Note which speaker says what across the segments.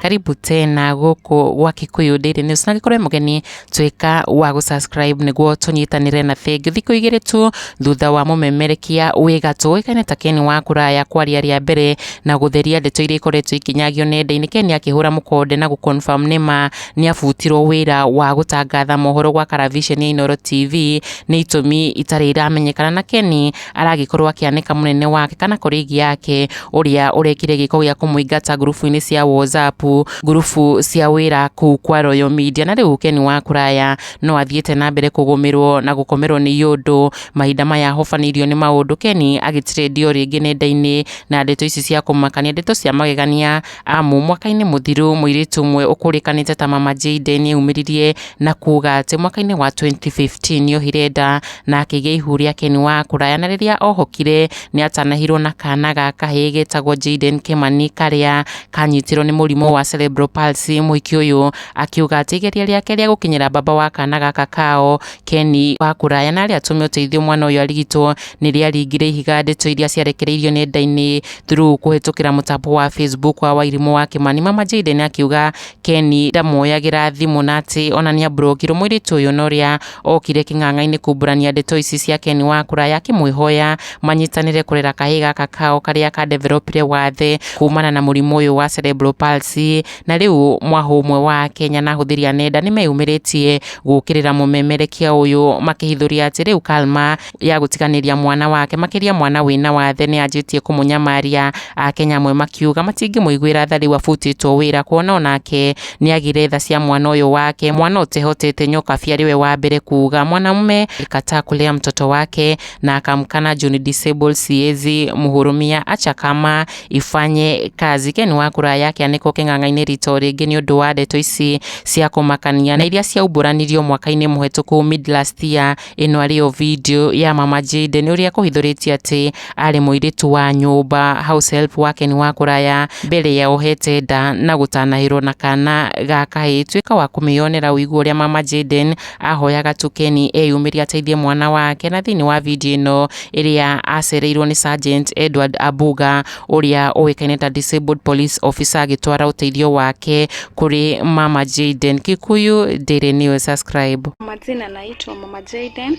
Speaker 1: Karibu tena guku gwa Kikuyu Daily News na gikorwe mugeni twika wa gusubscribe niguo tunyitanire na thengi thiko igire tu thutha wa mumemerekia wigatu ikaine ta Ken wa Kuraya kwaria ria mbere na gutheria ndeto iria ikoretwo ikinyagio nenda-ini. Ken akihura mukonde na guconfirm nima ni afutirwo wira wa gutangatha mohoro gwa television ya Inooro TV ni itumi itari iramenyekana, na Ken aragikorwo akianika munene wake kana koregi yake uria urekire giko gya kumuingata grupu-ini cia WhatsApp, grupu cia wira kuu kwa Royal Media. Na riu Ken wa Kuraya no athiete na mbere kugumirwo na gukomerwo ni yundu mahinda maya hofanirio ni maundu. Ken agitrendio ringi nenda-ini na ndeto ici cia kumakania, ndeto cia magegania amu mwaka-ini muthiru muiritu umwe ukurikanite ta Mama Jayden umiririe na kuga ati mwaka-ini wa 2015 yohire nda na akigia ihu ria Ken wa Kuraya, na riria ohokire ni atanahirwo na kana gaka getagwo Jayden Kimani karia kanyitirwo ni murimo wa cerebral palsy. Muiki uyu akiuga ati igeria riake ria gukinyira baba wa kana gaka kao Ken wa Kuraya na ria tumio teithio mwana uyu arigitwo ni ria ringire ihiga ndeto iria ciarekereirio nenda-ini through kuhitukira mutambo wa Facebook wa Wairimu wa Kimani. Mama Jayden akiuga Ken ndamuoyagira thimu na ati ona ni abrokirwo muiritu uyu no ria okire king'ang'a-ini kumburania ndeto ici cia Ken wa Kuraya, akimwihoya manyitanire kurera kahiga kakao karia ka developire wathe kumana na murimo uyu wa cerebral palsy. Na riu mwahumwe wa Kenya na huthiria nenda ni meyumiritie gukirira mumemerekia uyu makihithuria ati riu kalma ya gutiganiria mwana wake makiria mwana wina wathe ni anjitie kumunyamaria. Akenya amwe makiuga matingi muiguira tha riu afutitwo wira kuona onake ni agire tha cia mwana uyu wake, mwana utehotete nyoka fiariwe wa mbere kuga mwanamume alikataa kulea mtoto wake na akamkana John disabled siezi muhurumia acha kama ifanye kazi. Ken wa Kuraya akianiko king'ang'a-ini rito ringi ni undu wa ndeto ici cia kumakania na iria cia umburanirio mwaka-ini muhetuku mid last year. Ino ario video ya Mama Jayden uria kuhithuritie ati ari muiritu wa nyumba house help wa Ken wa Kuraya mbere ya ohete nda na gutanahirwo na kana gaka itwika wa kumionera uigu uria Mama Jayden ahoyaga tu Ken eyumiria ateithie mwana wake. Na thini wa video ino iria acereirwo ni Sergeant Edward Abuga uria uikaine ta disabled police officer agitwara uteithio wake kuri Mama Jayden. Kikuyu Daily News, subscribe.
Speaker 2: Majina naitwa Mama Jayden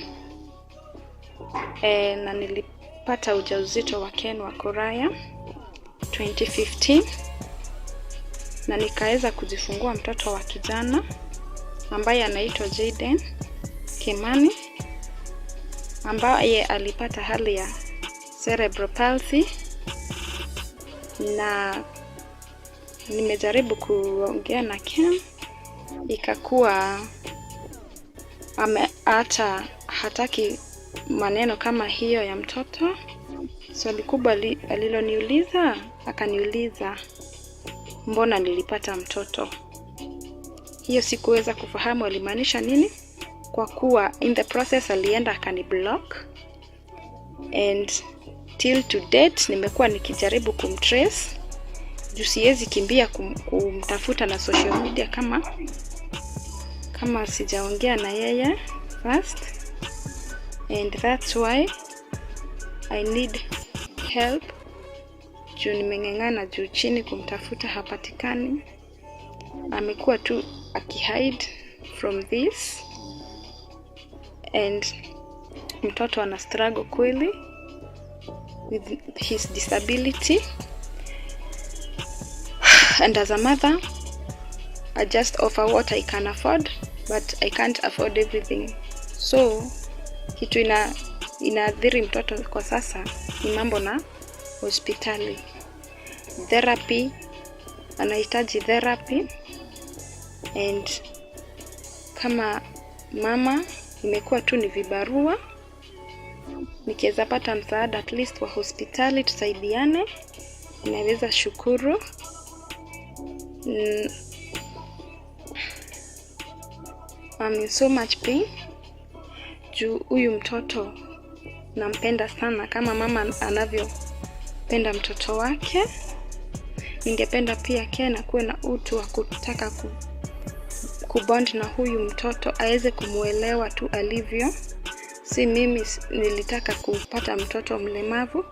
Speaker 2: na nilipata ujauzito wa Ken wa Kuraya 2015 na nikaweza kujifungua mtoto wa kijana ambaye anaitwa Jayden Kimani ambaye alipata hali ya cerebral palsy, na nimejaribu kuongea na Ken ikakuwa hata hataki maneno kama hiyo ya mtoto. Swali kubwa aliloniuliza akaniuliza mbona nilipata mtoto. Hiyo sikuweza kufahamu alimaanisha nini, kwa kuwa in the process alienda akaniblock, and till to date nimekuwa nikijaribu kumtrace juu siwezi kimbia kumtafuta na social media kama sijaongea na yeye first, and that's why I need help juu nimeng'ang'ana juu chini kumtafuta hapatikani. Amekuwa tu akihide from this, and mtoto ana struggle kweli with his disability, and as a mother I just offer what I can afford, but I can't afford everything. So kitu inaathiri mtoto kwa sasa ni mambo na hospitali, therapy, anahitaji therapy, and kama mama imekuwa tu ni vibarua. Nikiweza pata msaada at least wa hospitali tusaidiane, ninaweza shukuru. I'm in so much pain juu huyu mtoto nampenda sana kama mama anavyopenda mtoto wake. Ningependa pia Ken akuwe na utu wa kutaka kubond na huyu mtoto, aweze kumuelewa tu alivyo. Si mimi nilitaka kupata mtoto mlemavu.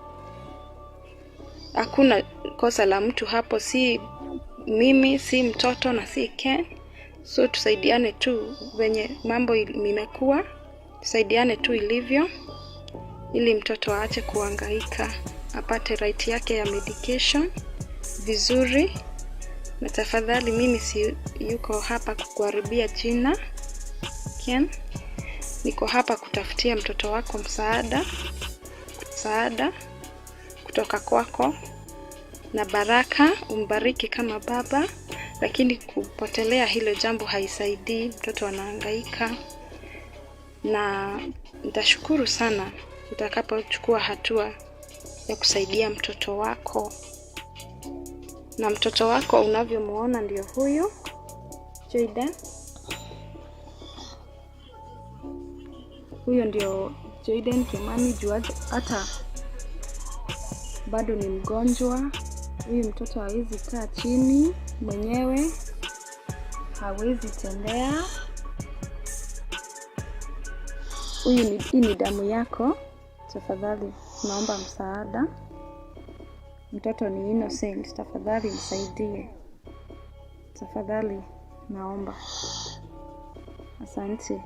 Speaker 2: Hakuna kosa la mtu hapo, si mimi, si mtoto na si Ken. So tusaidiane tu venye mambo imekuwa, tusaidiane tu ilivyo, ili mtoto aache kuhangaika, apate right yake ya medication vizuri. Na tafadhali, mimi si yuko hapa kukuharibia jina Ken, niko hapa kutafutia mtoto wako msaada kutoka kwako, na baraka umbariki kama baba. Lakini kupotelea hilo jambo haisaidii, mtoto anahangaika. Na nitashukuru sana utakapochukua hatua ya kusaidia mtoto wako. Na mtoto wako unavyomuona ndio huyu Jaden. Huyo ndio Jaden Kimani. Juaje hata bado ni mgonjwa. Huyu mtoto hawezi kaa chini mwenyewe, hawezi tembea. Hii ni damu yako. Tafadhali naomba msaada. Mtoto ni innocent, tafadhali msaidie. Tafadhali naomba. Asante.